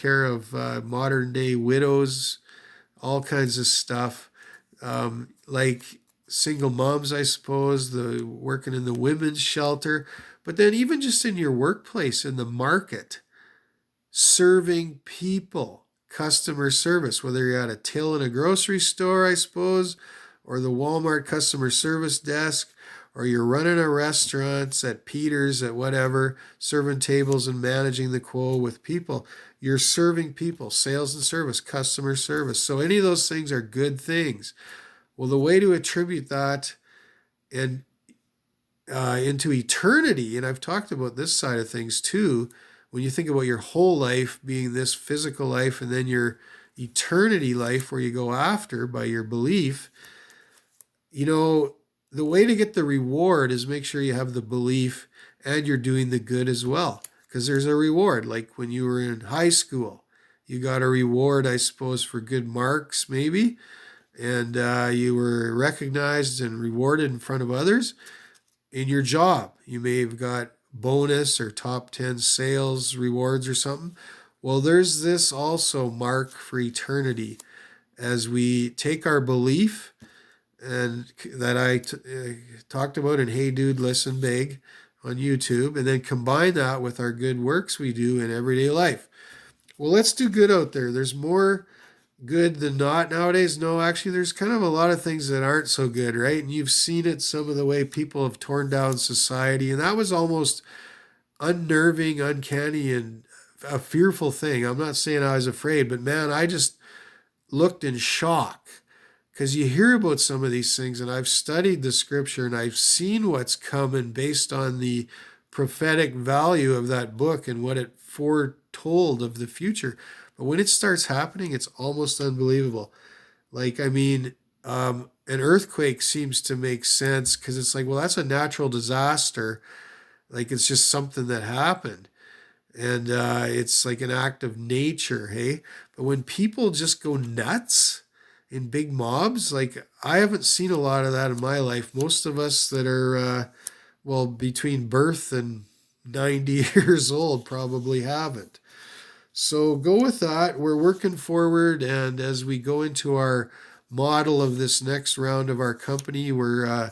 care of modern day widows, all kinds of stuff. Like single moms, I suppose, the working in the women's shelter, but then even just in your workplace, in the market, serving people, customer service, whether you're at a till in a grocery store, I suppose, or the Walmart customer service desk, or you're running a restaurant at Peter's, at whatever, serving tables and managing the quo with people. You're serving people, sales and service, customer service. So any of those things are good things. Well, the way to attribute that and into eternity, and I've talked about this side of things too, when you think about your whole life being this physical life and then your eternity life where you go after by your belief, the way to get the reward is make sure you have the belief and you're doing the good as well. Because there's a reward. Like when you were in high school, you got a reward, I suppose, for good marks, maybe. And you were recognized and rewarded in front of others. In your job, you may have got bonus or top 10 sales rewards or something. Well, there's this also mark for eternity as we take our belief and that I talked about in Hey Dude, Listen Big on YouTube, and then combine that with our good works we do in everyday life. Well, let's do good out there. There's more good than not nowadays. No, actually, there's kind of a lot of things that aren't so good, right? And you've seen it, some of the way people have torn down society, and that was almost unnerving, uncanny, and a fearful thing. I'm not saying I was afraid, but man, I just looked in shock because you hear about some of these things, and I've studied the scripture and I've seen what's coming based on the prophetic value of that book and what it foretold of the future. But when it starts happening, it's almost unbelievable. Like, I mean, an earthquake seems to make sense because it's like, well, that's a natural disaster. Like, it's just something that happened. And it's like an act of nature, hey? But when people just go nuts in big mobs, like, I haven't seen a lot of that in my life. Most of us that are, between birth and 90 years old probably haven't. So go with that. We're working forward, and as we go into our model of this next round of our company, we're going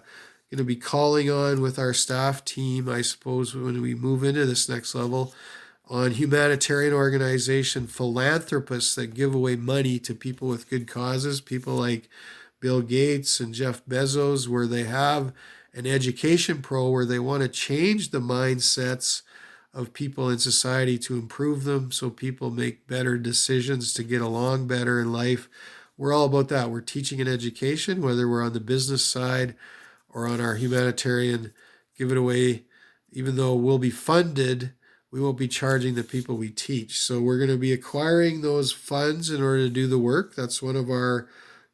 to be calling on with our staff team, I suppose, when we move into this next level, on humanitarian organization philanthropists that give away money to people with good causes, people like Bill Gates and Jeff Bezos, where they have an education pro where they want to change the mindsets of people in society to improve them so people make better decisions to get along better in life. We're all about that. We're teaching an education, whether we're on the business side or on our humanitarian give it away. Even though we'll be funded, we won't be charging the people we teach. So we're going to be acquiring those funds in order to do the work. That's one of our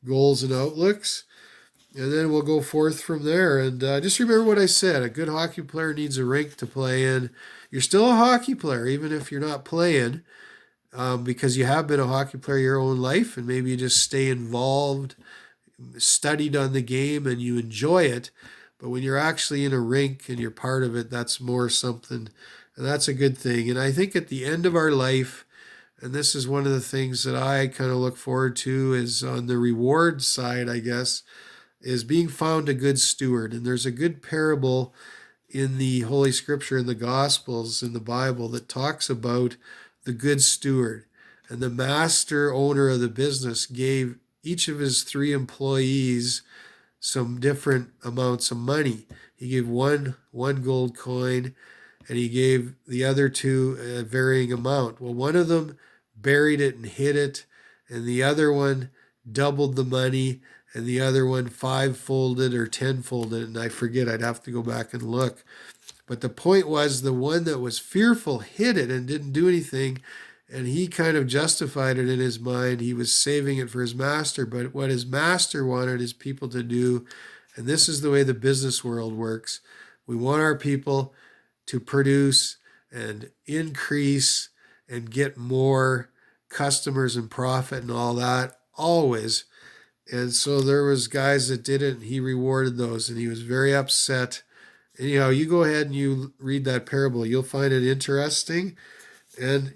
goals and outlooks. And then we'll go forth from there. And just remember what I said. A good hockey player needs a rink to play in. You're still a hockey player, even if you're not playing, because you have been a hockey player your own life, and maybe you just stay involved, studied on the game, and you enjoy it. But when you're actually in a rink and you're part of it, that's more something, and that's a good thing. And I think at the end of our life, and this is one of the things that I kind of look forward to, is on the reward side, I guess, is being found a good steward. And there's a good parable in the Holy Scripture, in the Gospels, in the Bible, that talks about the good steward. And the master owner of the business gave each of his 3 employees some different amounts of money. He gave one gold coin, and he gave the other 2 a varying amount. Well, one of them buried it and hid it, and the other one doubled the money, and the other one 5-folded or 10-folded, and I forget, I'd have to go back and look. But the point was, the one that was fearful hid it and didn't do anything, and he kind of justified it in his mind. He was saving it for his master, but what his master wanted his people to do, and this is the way the business world works, we want our people to produce and increase and get more customers and profit and all that, always. And so there was guys that did it, and he rewarded those, and he was very upset. And you go ahead and you read that parable. You'll find it interesting. And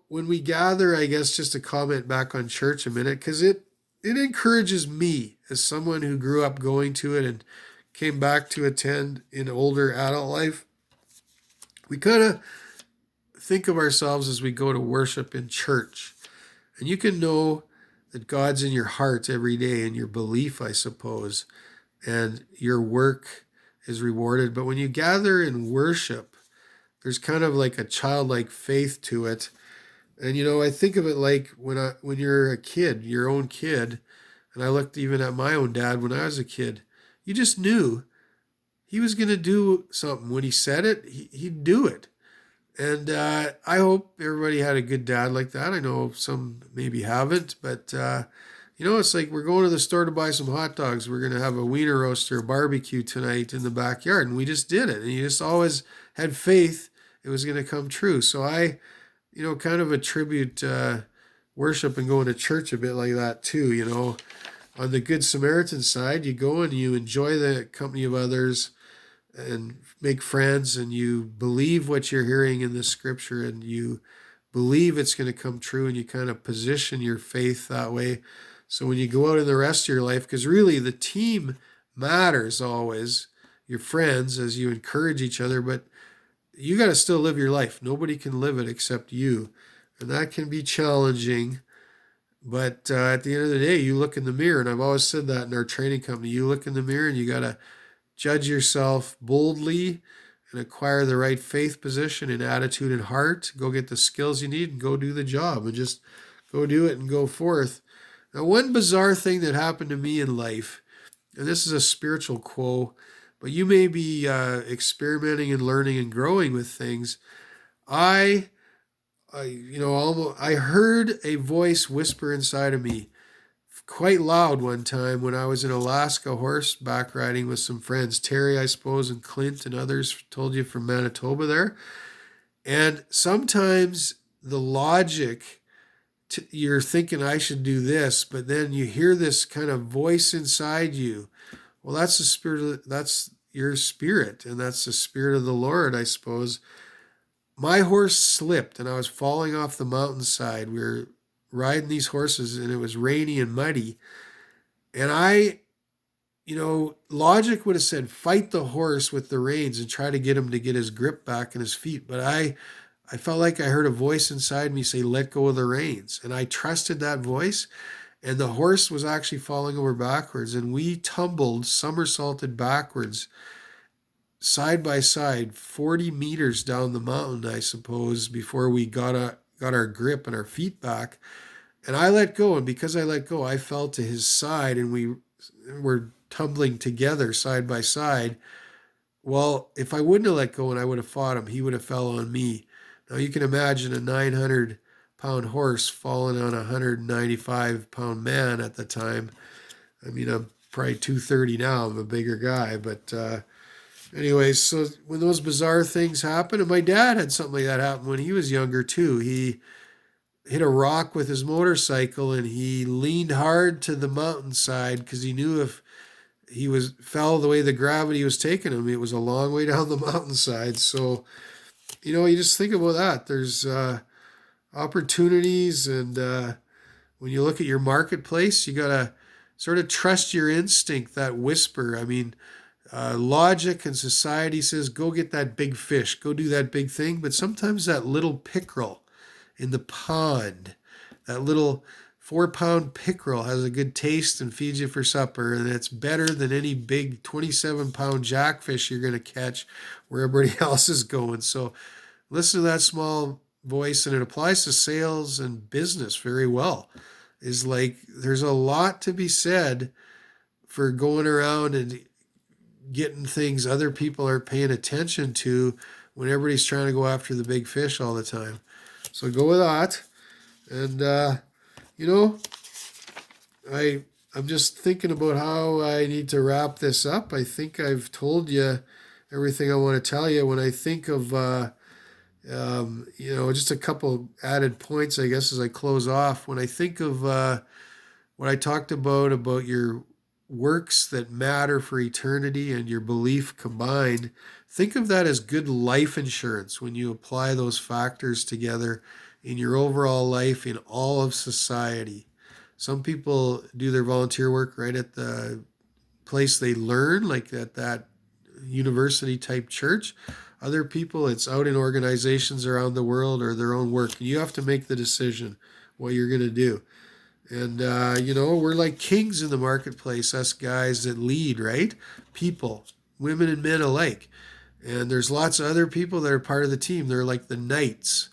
when we gather, I guess just to comment back on church a minute, because it encourages me as someone who grew up going to it and came back to attend in older adult life. We kind of think of ourselves as we go to worship in church. And you can know that God's in your heart every day, in your belief, I suppose, and your work is rewarded. But when you gather in worship, there's kind of like a childlike faith to it. And I think of it like when you're a kid, your own kid, and I looked even at my own dad when I was a kid. You just knew he was going to do something. When he said it, he'd do it. And I hope everybody had a good dad like that. I know some maybe haven't, but it's like we're going to the store to buy some hot dogs. We're going to have a wiener roast or a barbecue tonight in the backyard, and we just did it. And you just always had faith it was going to come true. So I, kind of attribute worship and going to church a bit like that too. On the Good Samaritan side, you go and you enjoy the company of others and make friends, and you believe what you're hearing in the scripture, and you believe it's going to come true, and you kind of position your faith that way. So when you go out in the rest of your life, because really the team matters always, your friends, as you encourage each other, but you got to still live your life. Nobody can live it except you. And that can be challenging. But at the end of the day, you look in the mirror, and I've always said that in our training company, you look in the mirror and you got to judge yourself boldly and acquire the right faith position and attitude and heart. Go get the skills you need and go do the job and just go do it and go forth. Now, one bizarre thing that happened to me in life, and this is a spiritual quote, but you may be experimenting and learning and growing with things. I heard a voice whisper inside of me quite loud one time when I was in Alaska horseback riding with some friends. Terry, I suppose, and Clint and others told you from Manitoba there. And sometimes the logic, you're thinking I should do this, but then you hear this kind of voice inside you. Well, that's the spirit. That's your spirit, and that's the spirit of the Lord, I suppose. My horse slipped, and I was falling off the mountainside. We were riding these horses, and it was rainy and muddy. And logic would have said, fight the horse with the reins and try to get him to get his grip back in his feet. But I felt like I heard a voice inside me say, let go of the reins. And I trusted that voice. And the horse was actually falling over backwards. And we tumbled, somersaulted backwards, side by side, 40 meters down the mountain, I suppose, before we got our grip and our feet back. And I let go. And because I let go, I fell to his side, and we were tumbling together side by side. Well, if I wouldn't have let go and I would have fought him, he would have fell on me. Now you can imagine a 900-pound horse falling on a 195-pound man at the time. I mean, I'm probably 230 now. I'm a bigger guy. But anyways, so when those bizarre things happen, and my dad had something like that happen when he was younger too. He hit a rock with his motorcycle, and he leaned hard to the mountainside because he knew if he fell the way the gravity was taking him, it was a long way down the mountainside. So, you just think about that. There's opportunities, and when you look at your marketplace, you got to sort of trust your instinct, that whisper. I mean, logic and society says, go get that big fish, go do that big thing. But sometimes that little pickerel in the pond, that little 4-pound pickerel has a good taste and feeds you for supper, and it's better than any big 27-pound jackfish you're going to catch where everybody else is going. So listen to that small voice, and it applies to sales and business very well. Is like there's a lot to be said for going around and getting things other people are paying attention to when everybody's trying to go after the big fish all the time. So go with that. And I'm just thinking about how I need to wrap this up. I think I've told you everything I want to tell you. When I think of, just a couple added points, I guess, as I close off. When I think of what I talked about your works that matter for eternity and your belief combined, think of that as good life insurance when you apply those factors together in your overall life in all of society. Some people do their volunteer work right at the place they learn, like at that university type church. Other people, it's out in organizations around the world or their own work. You have to make the decision what you're going to do. And, we're like kings in the marketplace, us guys that lead, right? People, women and men alike. And there's lots of other people that are part of the team. They're like the knights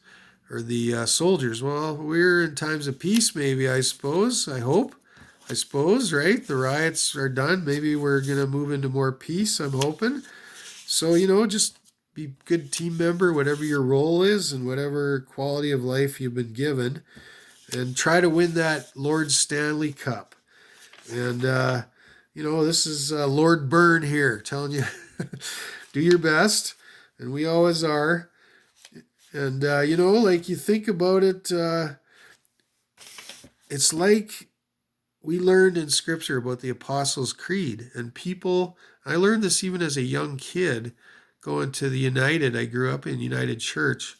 or the soldiers. Well, we're in times of peace, maybe, I suppose. I suppose, right? The riots are done. Maybe we're going to move into more peace, I'm hoping. So, just be a good team member, whatever your role is and whatever quality of life you've been given, and try to win that Lord Stanley Cup. And, this is Lord Byrne here telling you, do your best. And we always are. And, like you think about it, it's like we learned in Scripture about the Apostles' Creed. And people, I learned this even as a young kid going to the United. I grew up in United Church.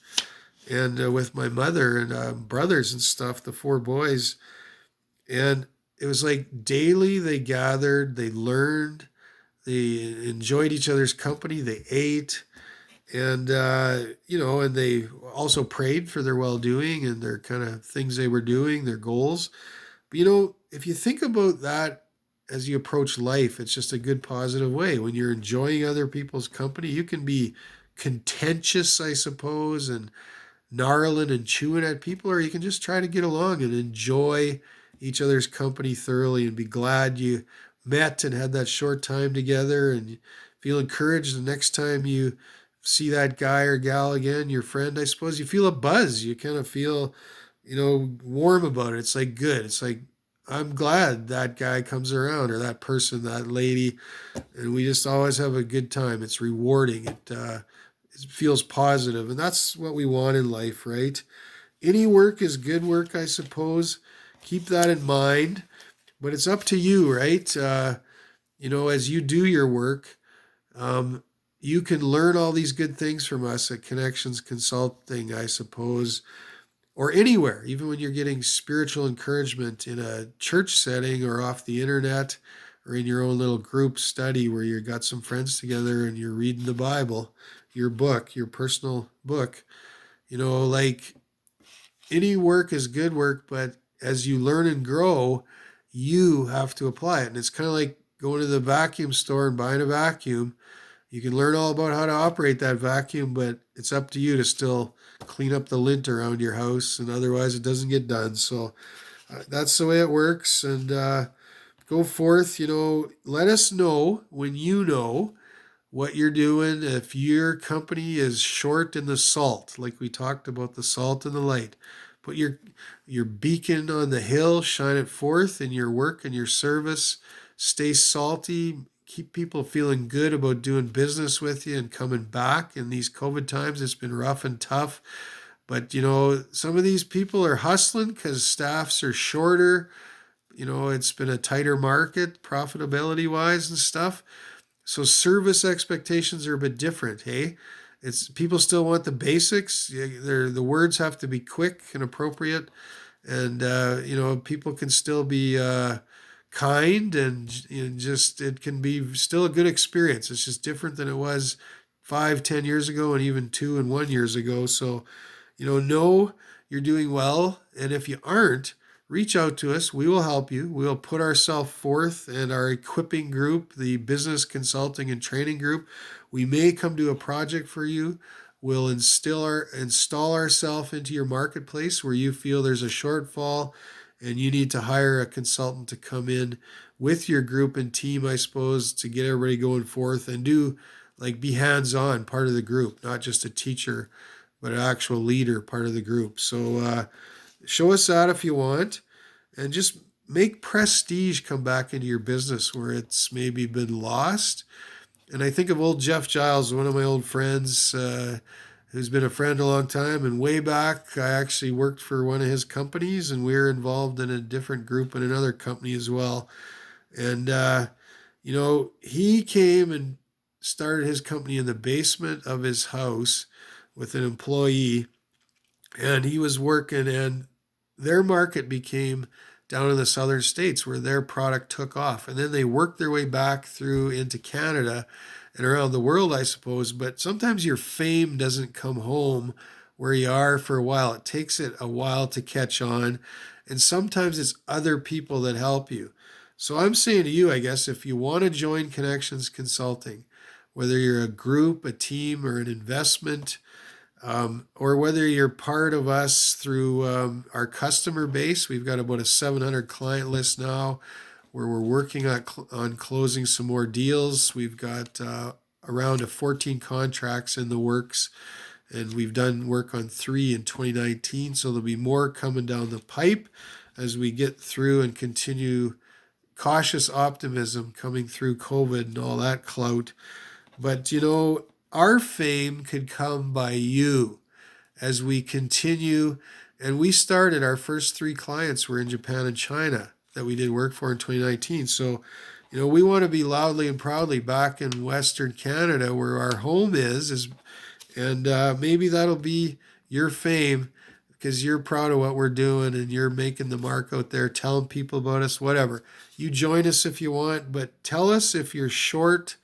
And with my mother and brothers and stuff, the four boys. And it was like daily they gathered, they learned, they enjoyed each other's company, they ate, and, and they also prayed for their well-doing and their kind of things they were doing, their goals. But, if you think about that as you approach life, it's just a good positive way. When you're enjoying other people's company, you can be contentious, I suppose, and gnarling and chewing at people, or you can just try to get along and enjoy each other's company thoroughly and be glad you met and had that short time together and feel encouraged the next time you see that guy or gal again, your friend, I suppose. You feel a buzz. You kind of feel, warm about it. It's like good. It's like, I'm glad that guy comes around or that person, that lady, and we just always have a good time. It's rewarding. It feels positive, and that's what we want in life, right? Any work is good work, I suppose. Keep that in mind, but it's up to you, right? As you do your work, you can learn all these good things from us at Connections Consulting, I suppose, or anywhere, even when you're getting spiritual encouragement in a church setting or off the internet or in your own little group study where you've got some friends together and you're reading the Bible, your book, your personal book. Like any work is good work, but as you learn and grow, you have to apply it. And it's kind of like going to the vacuum store and buying a vacuum. You can learn all about how to operate that vacuum, but it's up to you to still clean up the lint around your house, and otherwise it doesn't get done. So that's the way it works. And go forth, let us know when you know what you're doing. If your company is short in the salt, like we talked about the salt and the light, put your beacon on the hill, shine it forth in your work and your service. Stay salty. Keep people feeling good about doing business with you and coming back. In these COVID times, it's been rough and tough. But, some of these people are hustling because staffs are shorter. It's been a tighter market profitability-wise and stuff. So service expectations are a bit different, hey? It's people still want the basics. The words have to be quick and appropriate. And, people can still be kind and just it can be still a good experience. It's just different than it was 5-10 years ago and even 2 and 1 years ago. So know you're doing well, and if you aren't, reach out to us. We will help you. We will put ourselves forth, and our equipping group, the business consulting and training group, we may come to a project for you. We'll install ourselves into your marketplace where you feel there's a shortfall and you need to hire a consultant to come in with your group and team, I suppose, to get everybody going forth and be hands-on part of the group, not just a teacher, but an actual leader part of the group. So show us that if you want, and just make prestige come back into your business where it's maybe been lost. And I think of old Jeff Giles, one of my old friends, who's been a friend a long time. And way back, I actually worked for one of his companies, and we were involved in a different group in another company as well. And, he came and started his company in the basement of his house with an employee, and he was working, and their market became down in the southern states where their product took off. And then they worked their way back through into Canada and around the world, I suppose. But sometimes your fame doesn't come home where you are for a while. It takes it a while to catch on. And sometimes it's other people that help you. So I'm saying to you, I guess, if you want to join Connections Consulting, whether you're a group, a team, or an investment, or whether you're part of us through our customer base. We've got about a 700 client list now where we're working on closing some more deals. We've got around 14 contracts in the works, and we've done work on 3 in 2019. So there'll be more coming down the pipe as we get through and continue cautious optimism coming through COVID and all that clout. But our fame could come by you as we continue. And we started, our first 3 clients were in Japan and China that we did work for in 2019. So, we want to be loudly and proudly back in Western Canada where our home is and maybe that'll be your fame because you're proud of what we're doing and you're making the mark out there, telling people about us, whatever. You join us if you want, but tell us if you're short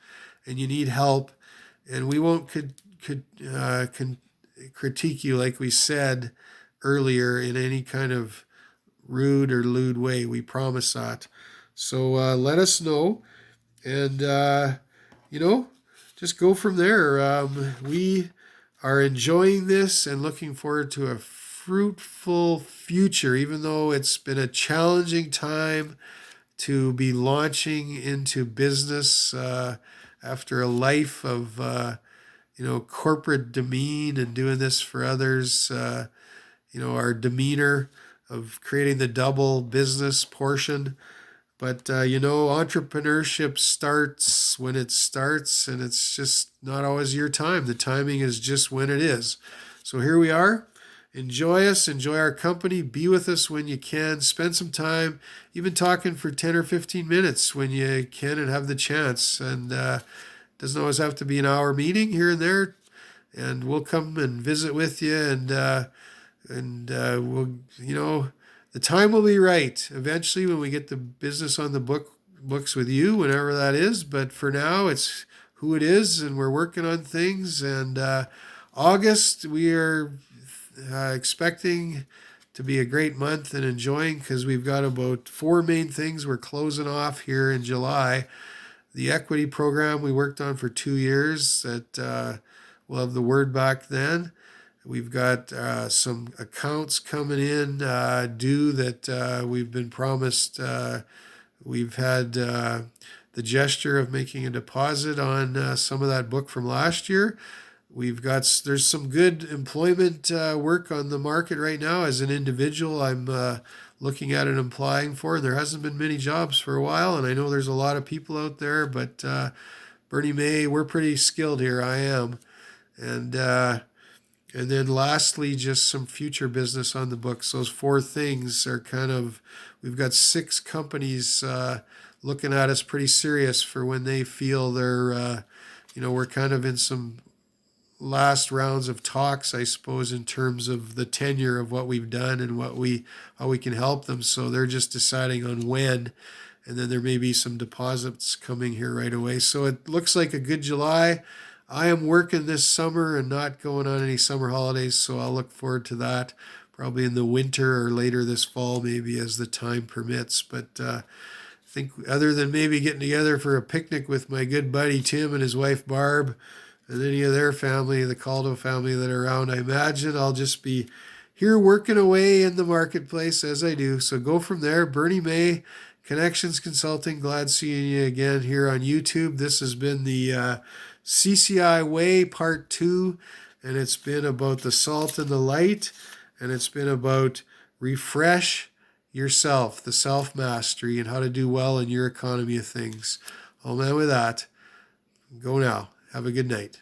and you need help, and we won't critique you like we said earlier in any kind of rude or lewd way. We promise that. So let us know, and just go from there. We are enjoying this and looking forward to a fruitful future, even though it's been a challenging time to be launching into business after a life of corporate demean and doing this for others. Our demeanor of creating the double business portion. But entrepreneurship starts when it starts, and it's just not always your time. The timing is just when it is. So here we are. Enjoy us, enjoy our company, be with us when you can, spend some time, even talking for 10 or 15 minutes when you can and have the chance. And doesn't always have to be an hour meeting here and there. And we'll come and visit with you, and we'll, the time will be right eventually when we get the business on the books with you, whenever that is. But for now, it's who it is, and we're working on things. And August, we are expecting to be a great month and enjoying, because we've got about 4 main things we're closing off here in July. The equity program we worked on for 2 years that we'll have the word back then. We've got some accounts coming in due that we've been promised. We've had the gesture of making a deposit on some of that book from last year. There's some good employment work on the market right now. As an individual, I'm looking at and applying for. There hasn't been many jobs for a while, and I know there's a lot of people out there, but Bernie May, we're pretty skilled here. I am. And then lastly, just some future business on the books. Those 4 things are we've got 6 companies looking at us pretty serious for when they feel they're, we're kind of in some last rounds of talks, I suppose, in terms of the tenure of what we've done and how we can help them. So they're just deciding on when, and then there may be some deposits coming here right away. So it looks like a good July. I am working this summer and not going on any summer holidays, so I'll look forward to that probably in the winter or later this fall, maybe as the time permits. But I think other than maybe getting together for a picnic with my good buddy Tim and his wife Barb and any of their family, the Caldo family that are around, I imagine I'll just be here working away in the marketplace as I do. So go from there. Bernie May, Connections Consulting, glad seeing you again here on YouTube. This has been the CCI WAY Part 2, and it's been about the salt and the light, and it's been about refresh yourself, the self-mastery, and how to do well in your economy of things. Oh man, with that, go now. Have a good night.